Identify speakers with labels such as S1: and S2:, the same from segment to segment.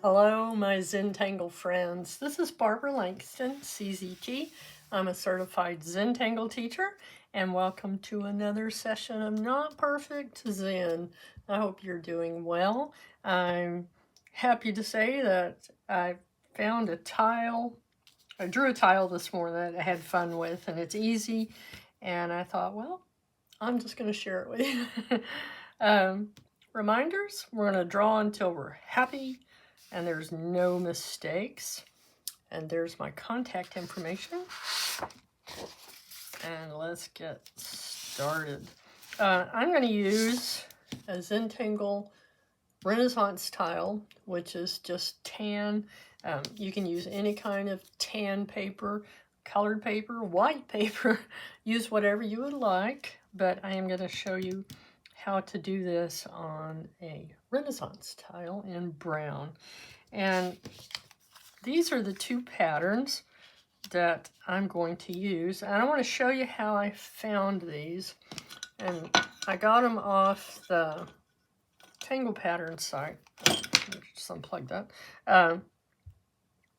S1: Hello, my Zentangle friends. This is Barbara Langston, CZT. I'm a Certified Zentangle Teacher, and welcome to another session of Not Perfect Zen. I hope you're doing well. I'm happy to say that I found a tile. I drew a tile this morning that I had fun with, and it's easy, and I thought, well, I'm just going to share it with you. Reminders, we're going to draw until we're happy and there's no mistakes. And there's my contact information. And let's get started. I'm going to use a Zentangle Renaissance tile, which is just tan. You can use any kind of tan paper, colored paper, white paper. Use whatever you would like, but I am going to show you how to do this on a Renaissance tile in brown. And these are the two patterns that I'm going to use. And I want to show you how I found these. And I got them off the Tangle Pattern site. Just unplug that.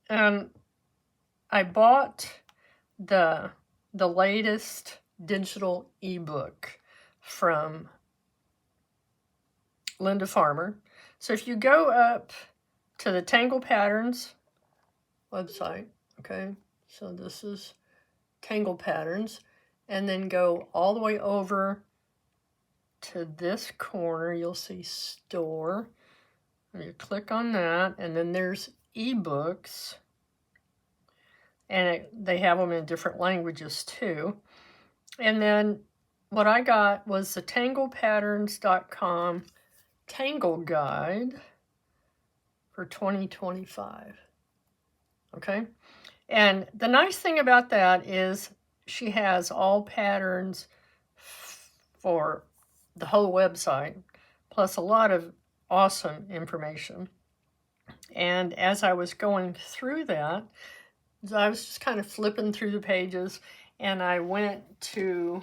S1: And I bought the latest digital ebook from Linda Farmer. So if you go up to the Tangle Patterns website, okay, so this is Tangle Patterns, and then go all the way over to this corner, you'll see Store. And you click on that, and then there's ebooks, and they have them in different languages too. And then what I got was the tanglepatterns.com Tangle Guide for 2025. Okay, and the nice thing about that is she has all patterns for the whole website, plus a lot of awesome information. And as I was going through that, I was just kind of flipping through the pages, and I went to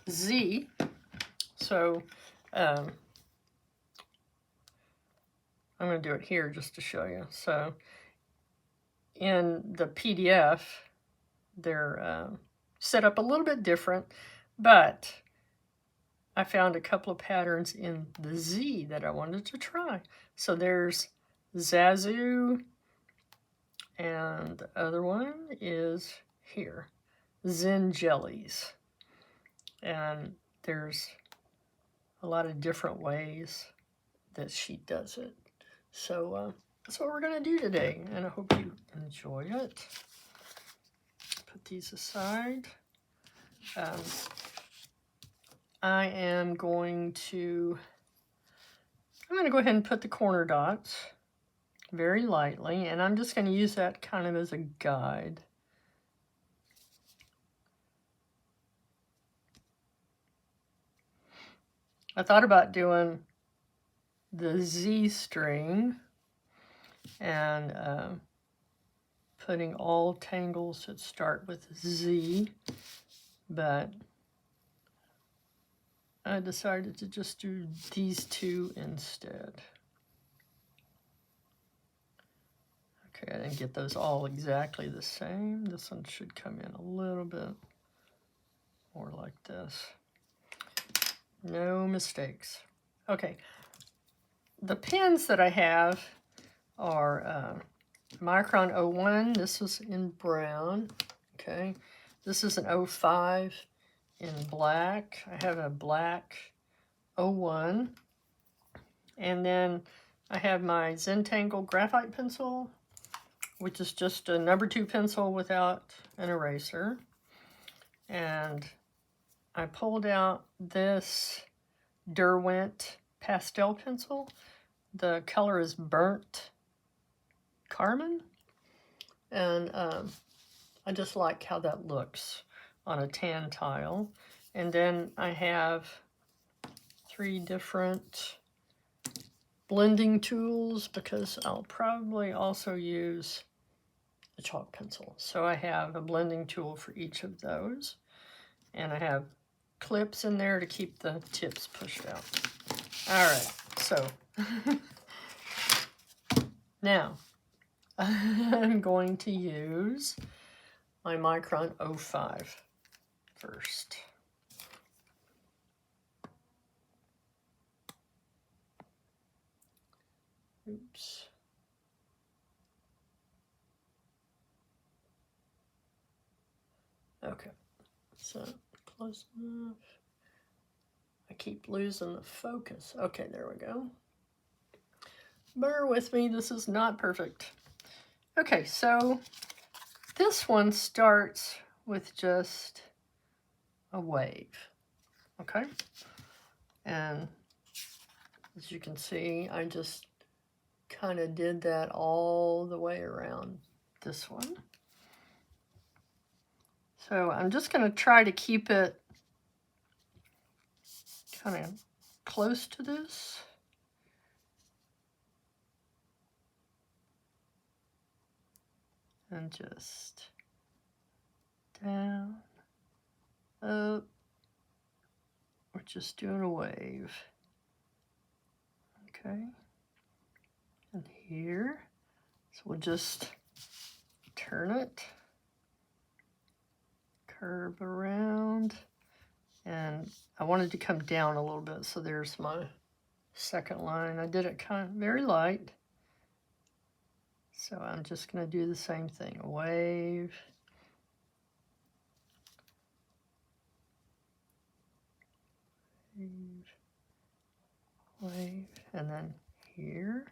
S1: Z. So I'm going to do it here just to show you. So in the PDF, they're set up a little bit different, but I found a couple of patterns in the Z that I wanted to try. So there's Zazu, and the other one is here, Zenjellies. And there's a lot of different ways that she does it. So that's what we're going to do today, and I hope you enjoy it. Put these aside. I am going to go ahead and put the corner dots very lightly, and I'm just going to use that kind of as a guide. I thought about doing the Z string and putting all tangles that start with Z, but I decided to just do these two instead. Okay, I didn't get those all exactly the same. This one should come in a little bit more like this. No mistakes. Okay, the pens that I have are Micron 01. This was in brown. Okay, this is an 05 in black. I have a black 01. And then I have my Zentangle Graphite pencil, which is just a number 2 pencil without an eraser. And I pulled out this Derwent pastel pencil. The color is Burnt Carmine. And I just like how that looks on a tan tile. And then I have 3 different blending tools because I'll probably also use a chalk pencil. So I have a blending tool for each of those. And I have clips in there to keep the tips pushed out. All right, so Now, I'm going to use my Micron 05 first. Oops. Okay, so close enough. I keep losing the focus. Okay, there we go. Bear with me, this is not perfect. Okay, so this one starts with just a wave, okay? And as you can see, I just kind of did that all the way around this one. So I'm just going to try to keep it kind of close to this. And just down, up. We're just doing a wave. Okay. And here. So we'll just turn it, curve around, and I wanted to come down a little bit, so there's my second line. I did it kind of very light, so I'm just going to do the same thing. A wave, wave, wave, and then here.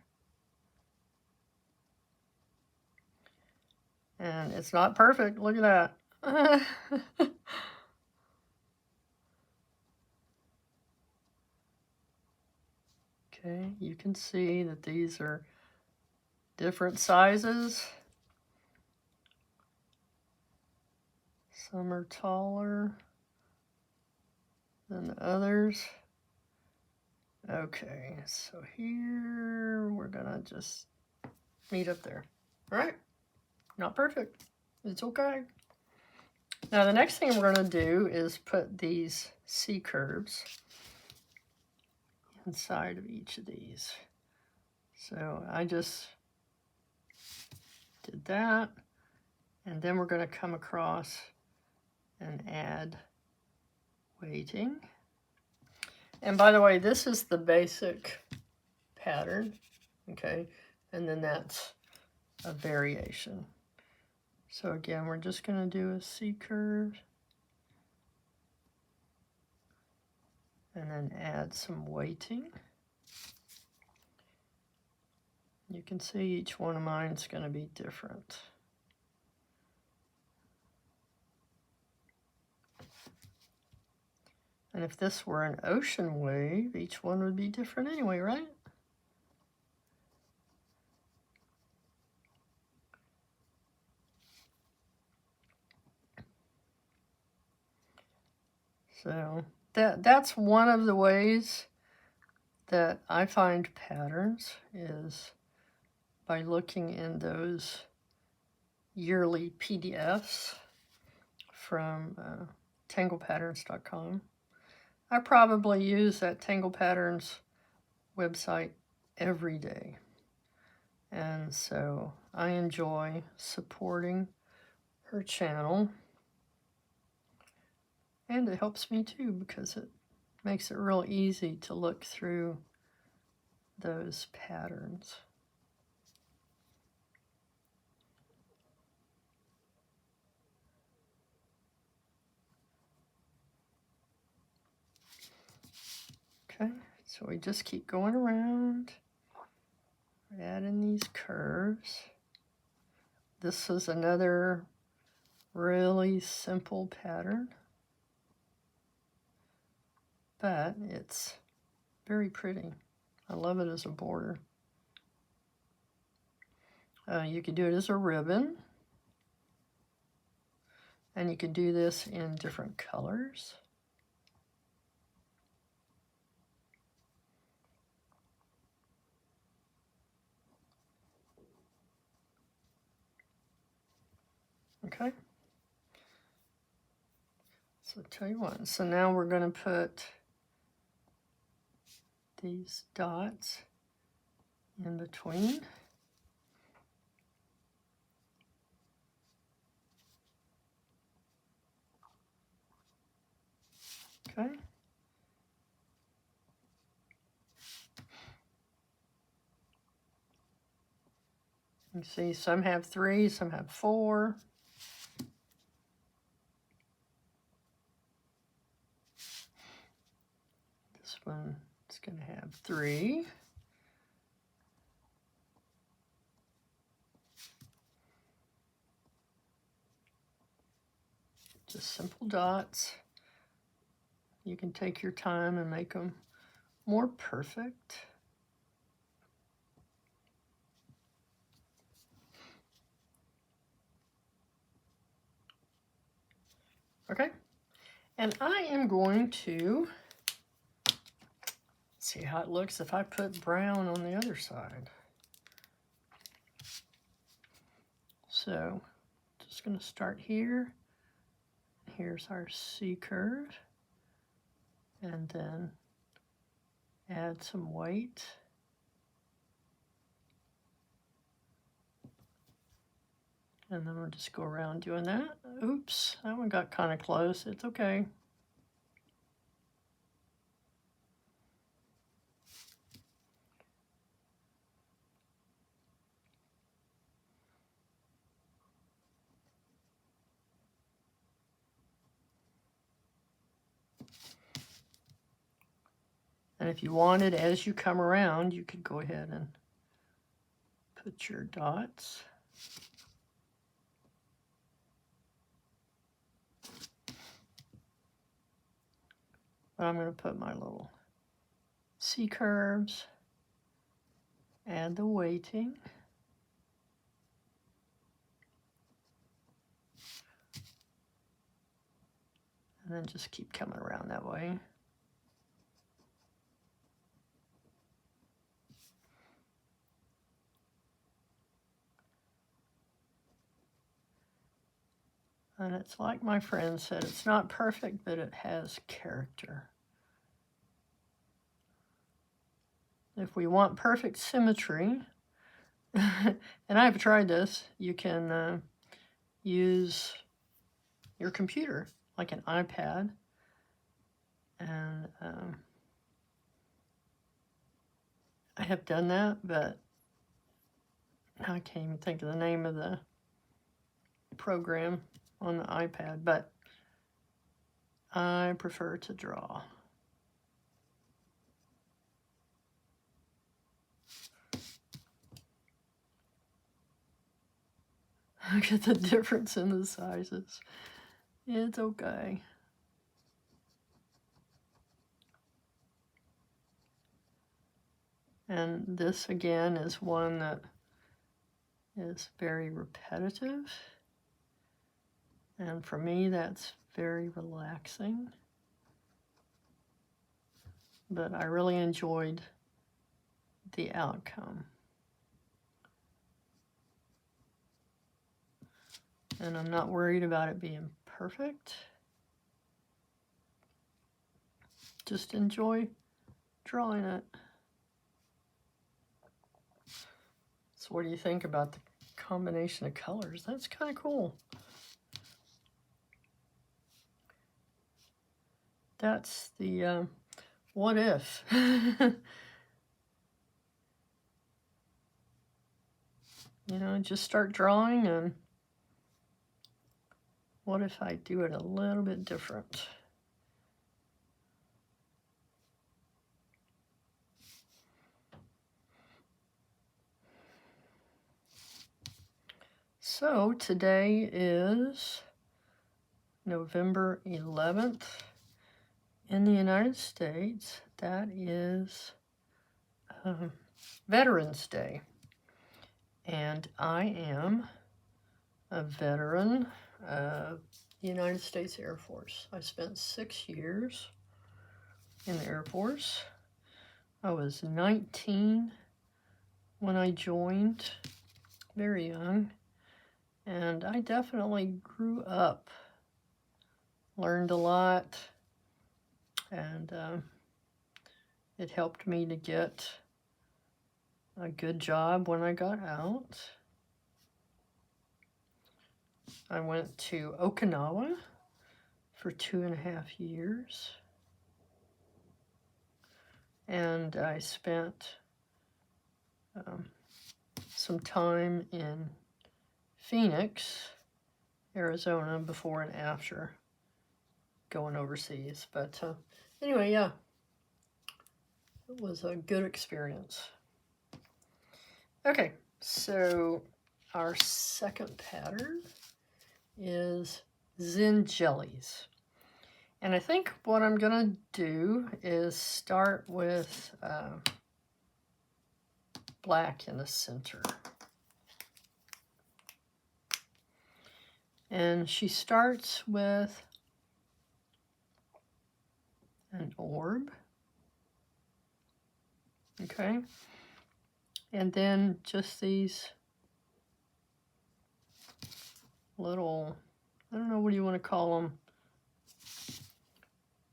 S1: And it's not perfect. Look at that. Okay, you can see that these are different sizes. Some are taller than others. Okay, so here we're gonna just meet up there. All right, not perfect. It's okay. Now the next thing we're gonna do is put these C curves inside of each of these. So I just did that, and then we're gonna come across and add weighting. And by the way, this is the basic pattern, okay? And then that's a variation. So again, we're just going to do a C curve and then add some weighting. You can see each one of mine is going to be different. And if this were an ocean wave, each one would be different anyway, right? So that's one of the ways that I find patterns, is by looking in those yearly PDFs from tanglepatterns.com. I probably use that Tangle Patterns website every day. And so I enjoy supporting her channel. And it helps me too, because it makes it real easy to look through those patterns. Okay, so we just keep going around, adding these curves. This is another really simple pattern, but it's very pretty. I love it as a border. You could do it as a ribbon, and you can do this in different colors. Okay. So I'll tell you what. So now we're going to put these dots in between. Okay. You see, some have 3, some have 4. This one is going to have 3. Just simple dots. You can take your time and make them more perfect. Okay, and I am going to see how it looks if I put brown on the other side. So, just going to start here. Here's our C curve, and then add some weight. And then we'll just go around doing that. Oops, that one got kind of close. It's okay. And if you wanted, as you come around, you could go ahead and put your dots. But I'm going to put my little C curves, add the weighting. And then just keep coming around that way. And it's like my friend said, it's not perfect, but it has character. If we want perfect symmetry, and I've tried this, you can use your computer, like an iPad, and I have done that, but I can't even think of the name of the program on the iPad, but I prefer to draw. Look at the difference in the sizes. It's okay. And this again is one that is very repetitive. And for me, that's very relaxing. But I really enjoyed the outcome. And I'm not worried about it being perfect. Just enjoy drawing it. So what do you think about the combination of colors? That's kind of cool. That's the what if. You know, just start drawing, and what if I do it a little bit different? So today is November 11th in the United States. That is Veterans Day. And I am a veteran of the United States Air Force. I spent 6 years in the Air Force. I was 19 when I joined, very young, and I definitely grew up, learned a lot, and it helped me to get a good job when I got out. I went to Okinawa for 2.5 years. and I spent some time in Phoenix, Arizona before and after going overseas. But anyway, yeah, it was a good experience. Okay, so our second pattern is Zenjellies. And I think what I'm going to do is start with black in the center. And she starts with an orb. Okay. And then just these little, I don't know, what do you want to call them?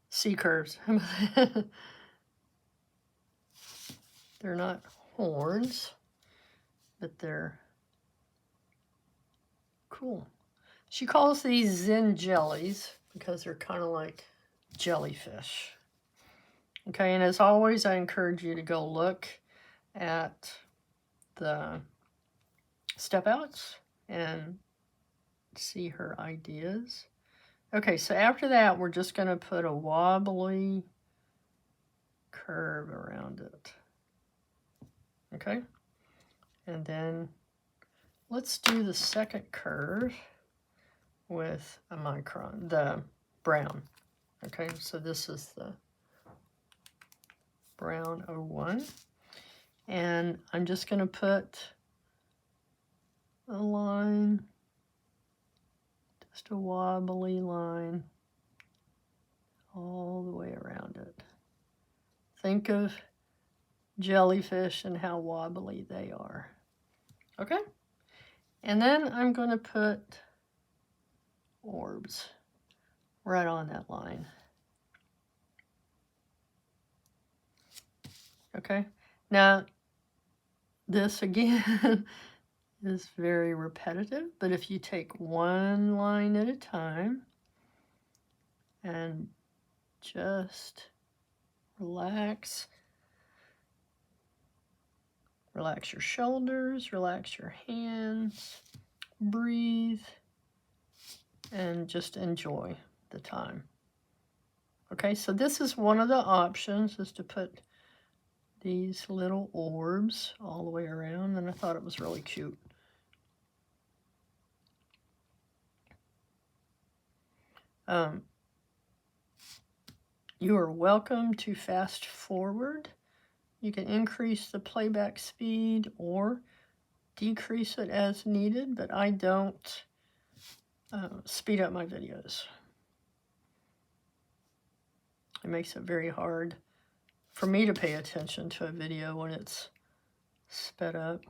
S1: C curves. They're not horns, but they're cool. She calls these Zenjellies because they're kind of like jellyfish. Okay, and as always, I encourage you to go look at the step outs and see her ideas. Okay, so after that, we're just going to put a wobbly curve around it. Okay, and then let's do the second curve with a micron, the brown. Okay, so this is the brown 01. And I'm just going to put a line, just a wobbly line all the way around it. Think of jellyfish and how wobbly they are. Okay? And then I'm going to put orbs right on that line. Okay? Now, this again is very repetitive, but if you take one line at a time and just relax your shoulders, relax your hands, breathe, and just enjoy the time. Okay, so this is one of the options, is to put these little orbs all the way around, and I thought it was really cute. You are welcome to fast forward. You can increase the playback speed or decrease it as needed, but I don't speed up my videos. It makes it very hard for me to pay attention to a video when it's sped up.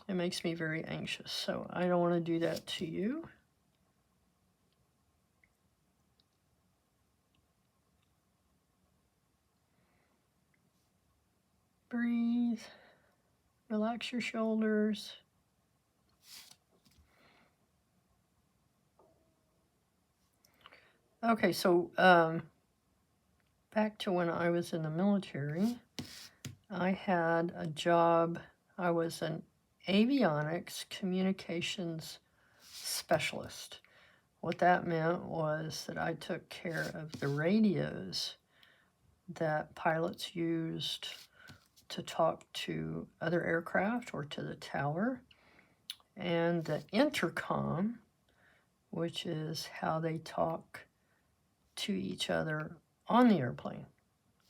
S1: It makes me very anxious, so I don't want to do that to you. Breathe, relax your shoulders. Okay, so back to when I was in the military, I had a job. I was an avionics communications specialist. What that meant was that I took care of the radios that pilots used to talk to other aircraft or to the tower, and the intercom, which is how they talk to each other on the airplane.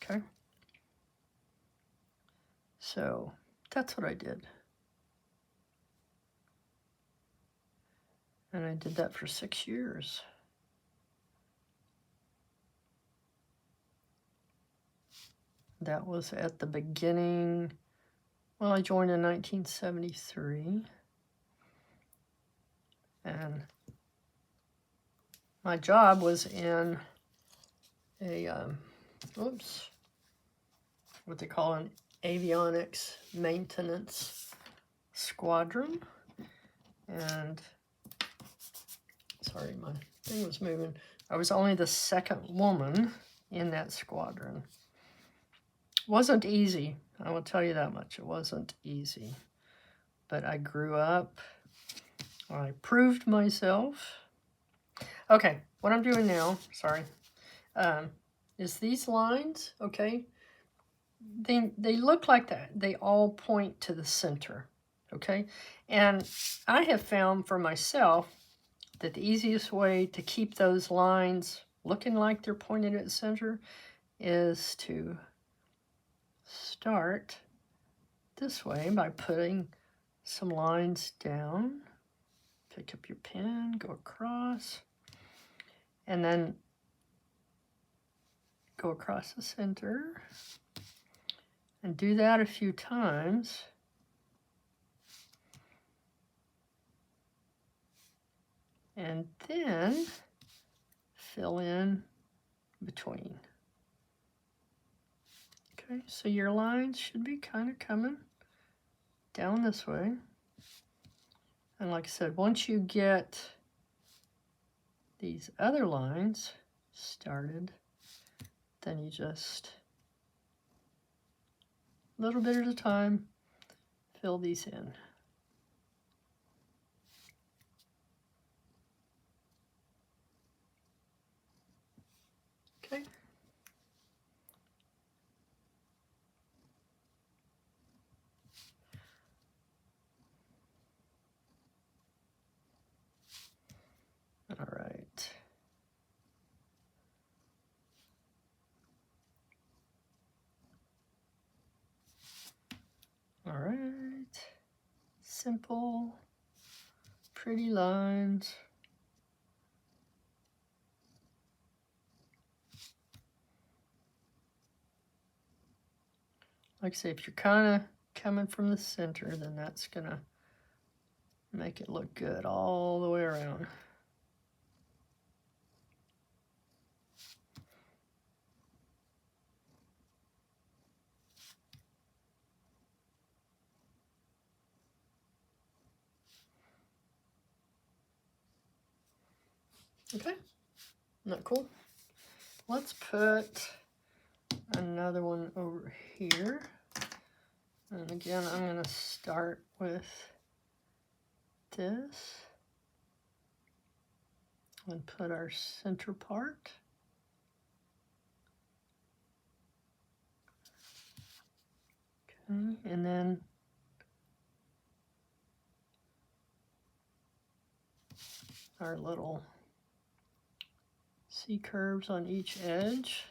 S1: Okay? So that's what I did. And I did that for 6 years. That was at the beginning. Well, I joined in 1973. And my job was in a, what they call an avionics maintenance squadron. And, sorry, my thing was moving. I was only the second woman in that squadron. Wasn't easy. I will tell you that much. It wasn't easy. But I grew up. I proved myself. Okay, what I'm doing now, sorry, is these lines, okay? They look like that. They all point to the center, okay? And I have found for myself that the easiest way to keep those lines looking like they're pointed at the center is to start this way by putting some lines down. Pick up your pen, go across, and then go across the center. And do that a few times. And then fill in between. Okay, so your lines should be kind of coming down this way. And like I said, once you get these other lines started, then you just, a little bit at a time, fill these in. Okay. All right. All right. Simple, pretty lines. Like I say, if you're kind of coming from the center, then that's going to make it look good all the way around. Okay, not cool. Let's put another one over here. And again, I'm going to start with this and put our center part. Okay, and then our little C curves on each edge.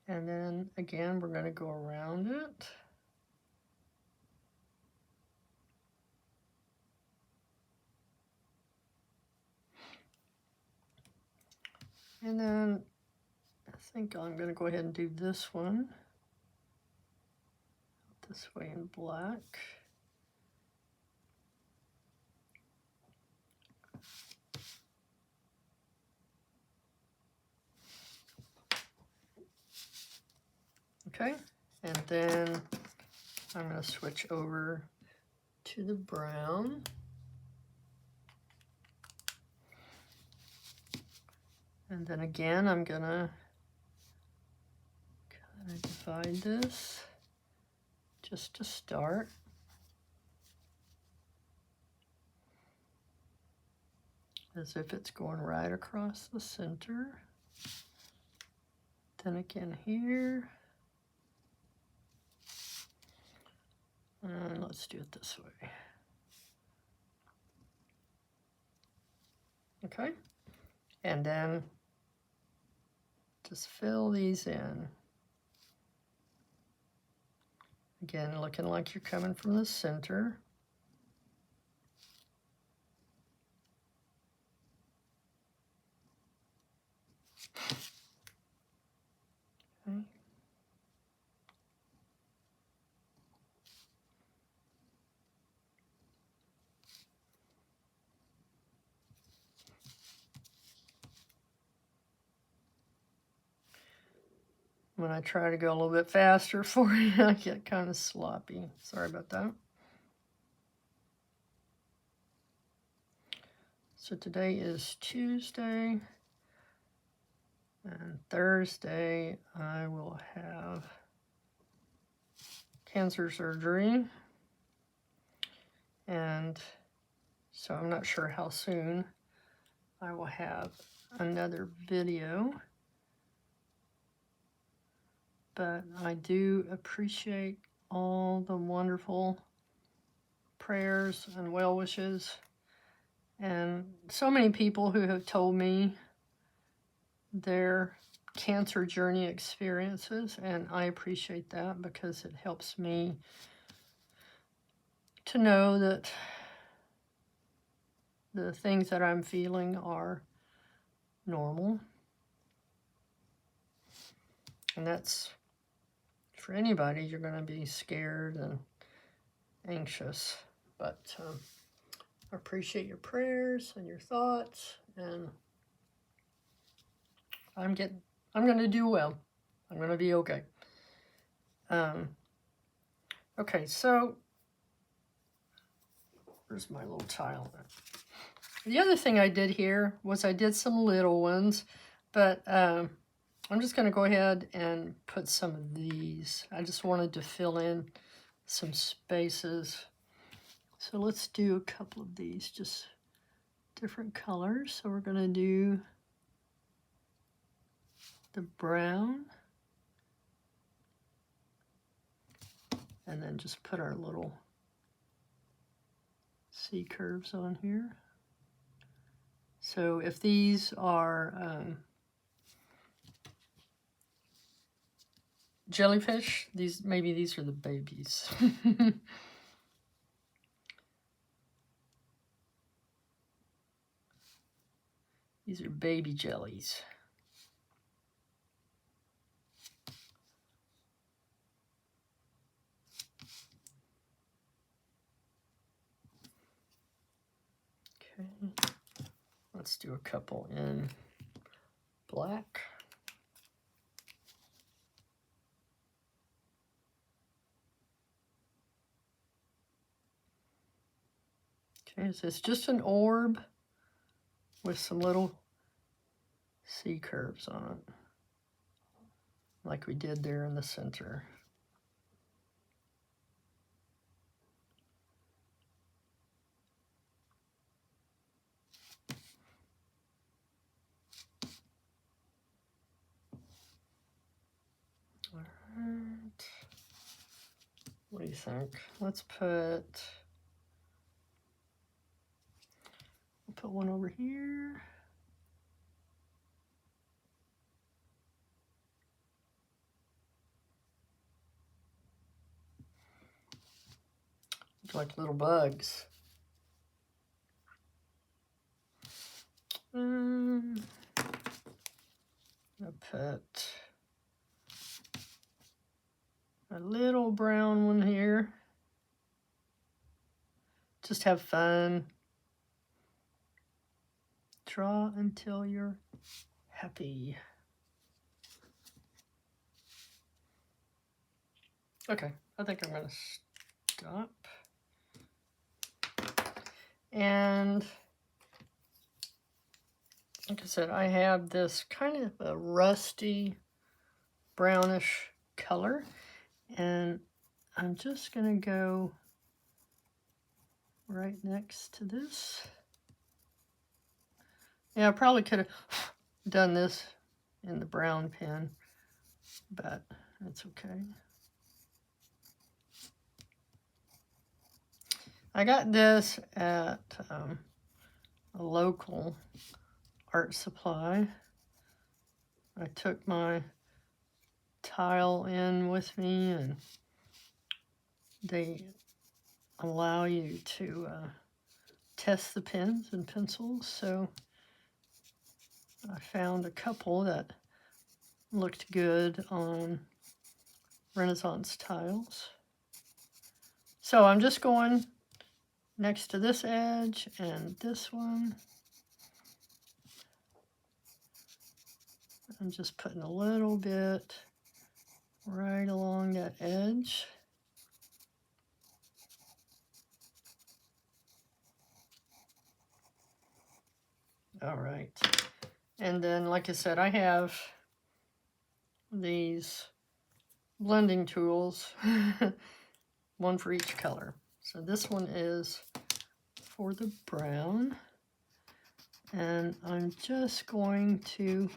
S1: And then again, we're going to go around it. And then I think I'm going to go ahead and do this one. This way in black. Okay, and then I'm going to switch over to the brown. And then again, I'm going to kind of divide this just to start. As if it's going right across the center. Then again here. And let's do it this way. Okay, and then just fill these in. Again, looking like you're coming from the center. Okay. When I try to go a little bit faster for you, I get kind of sloppy. Sorry about that. So today is Tuesday, and Thursday I will have cancer surgery, and so I'm not sure how soon I will have another video, but I do appreciate all the wonderful prayers and well wishes, and so many people who have told me their cancer journey experiences, and I appreciate that because it helps me to know that the things that I'm feeling are normal. And that's for anybody. You're going to be scared and anxious, but I appreciate your prayers and your thoughts, and I'm going to do well. I'm going to be okay. Okay, so where's my little tile? The other thing I did here was I did some little ones, but I'm just going to go ahead and put some of these. I just wanted to fill in some spaces. So let's do a couple of these, just different colors. So we're going to do the brown, and then just put our little C curves on here. So if these are jellyfish, maybe these are the babies. These are baby jellies. Okay, let's do a couple in black. Okay, so it's just an orb with some little C curves on it, like we did there in the center. All right, what do you think? Let's put one over here. Look like little bugs. I'll put a little brown one here. Just have fun. Draw until you're happy. Okay, I think I'm going to stop. And like I said, I have this kind of a rusty brownish color, and I'm just going to go right next to this. Yeah, I probably could have done this in the brown pen, but it's okay. I got this at a local art supply. I took my tile in with me, and they allow you to test the pens and pencils. So I found a couple that looked good on Renaissance tiles. So I'm just going next to this edge and this one. I'm just putting a little bit right along that edge. All right. And then, like I said, I have these blending tools, one for each color. So this one is for the brown. And I'm just going to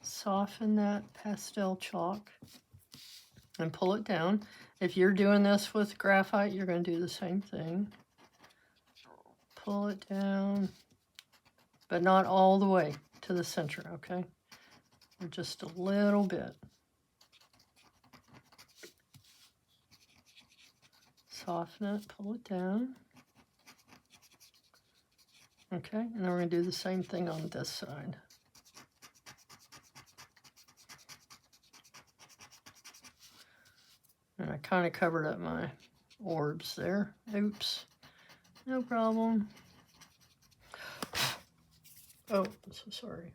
S1: soften that pastel chalk and pull it down. If you're doing this with graphite, you're going to do the same thing. Pull it down, but not all the way to the center, okay? Or just a little bit. Soften it, pull it down. Okay, and then we're going to do the same thing on this side. And I kind of covered up my orbs there. Oops. No problem. Oh, I'm so sorry.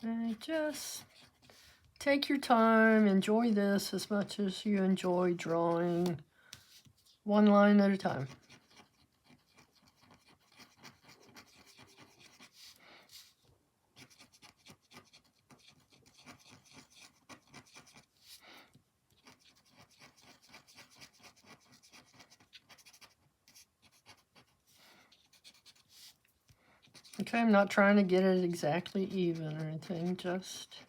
S1: And just take your time. Enjoy this as much as you enjoy drawing, one line at a time. Okay, I'm not trying to get it exactly even or anything, just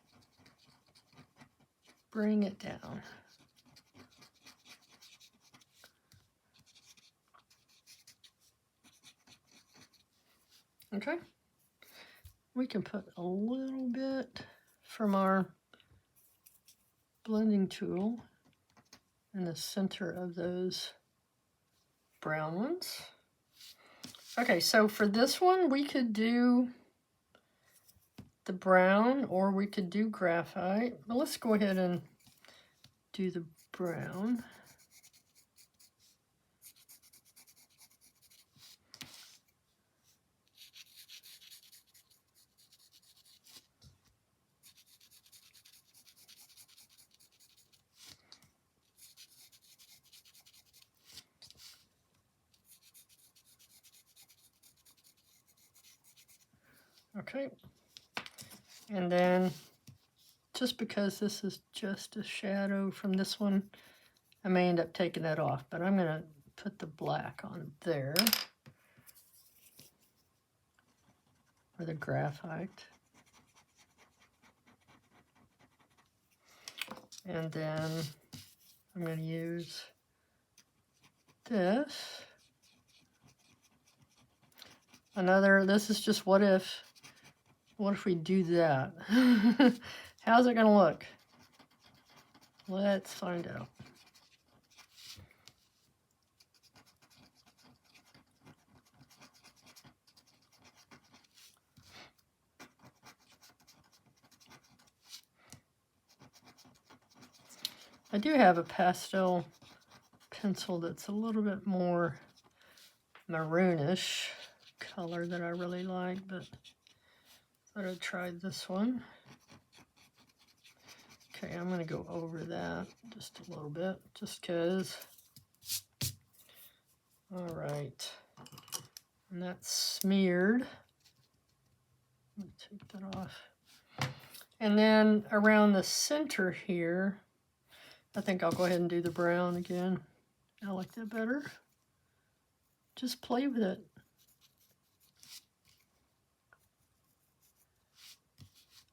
S1: bring it down. Okay, we can put a little bit from our blending tool in the center of those brown ones. Okay, so for this one, we could do the brown or we could do graphite. But let's go ahead and do the brown. Okay, and then just because this is just a shadow from this one, I may end up taking that off, but I'm going to put the black on there, or the graphite. And then I'm going to use this. This is just what if we do that? How's it going to look? Let's find out. I do have a pastel pencil that's a little bit more maroonish color that I really like, but I thought I'd try this one. Okay, I'm going to go over that just a little bit, just because. All right, and that's smeared. Let me take that off. And then around the center here, I think I'll go ahead and do the brown again. I like that better. Just play with it.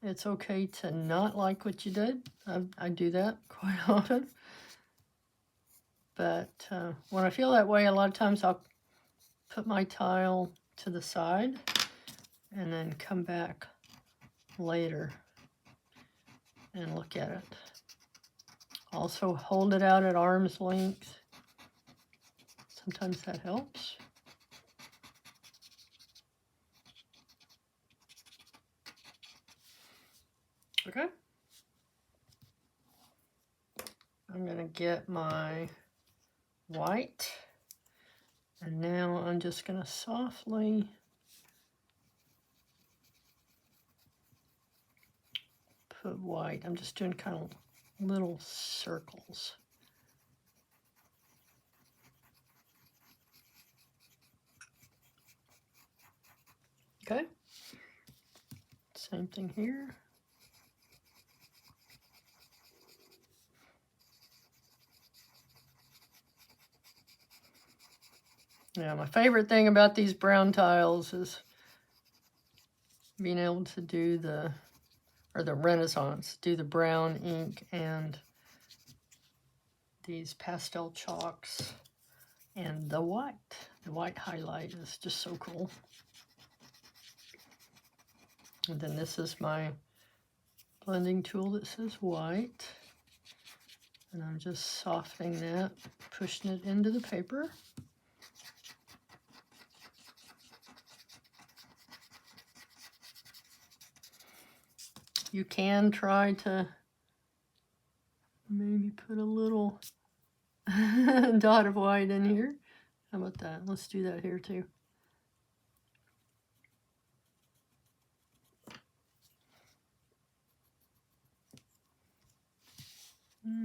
S1: It's okay to not like what you did. I do that quite often. But when I feel that way, a lot of times I'll put my tile to the side and then come back later and look at it. Also hold it out at arm's length. Sometimes that helps. Okay. I'm going to get my white, and now I'm just going to softly put white. I'm just doing kind of little circles. Okay. Same thing here. Yeah, my favorite thing about these brown tiles is being able to do the Renaissance, do the brown ink and these pastel chalks and the white. The white highlight is just so cool. And then this is my blending tool that says white. And I'm just softening that, pushing it into the paper. You can try to maybe put a little dot of white in here. How about that? Let's do that here too.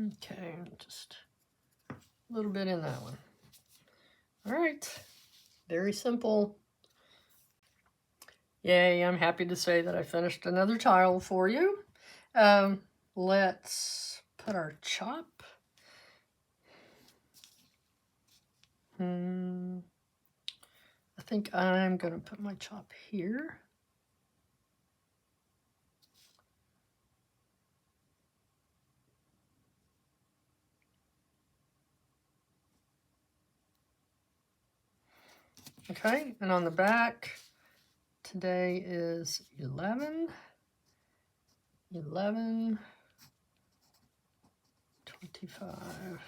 S1: Okay, just a little bit in that one. All right, very simple. Yay, I'm happy to say that I finished another tile for you. Let's put our chop. I think I'm going to put my chop here. Okay, and on the back, today is 11, 25.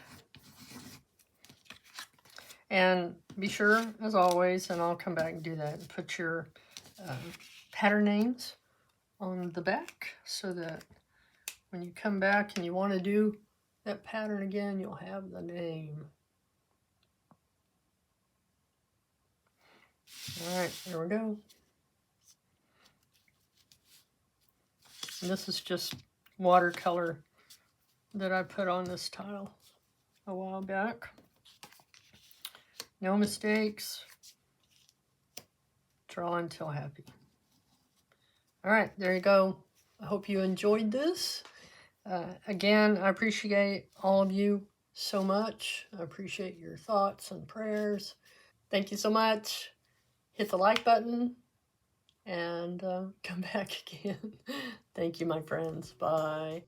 S1: And be sure, as always, and I'll come back and do that, and put your pattern names on the back so that when you come back and you want to do that pattern again, you'll have the name. All right, here we go. And this is just watercolor that I put on this tile a while back. No mistakes. Draw until happy. All right, there you go. I hope you enjoyed this. Again, I appreciate all of you so much. I appreciate your thoughts and prayers. Thank you so much. Hit the like button and come back again. Thank you, my friends. Bye.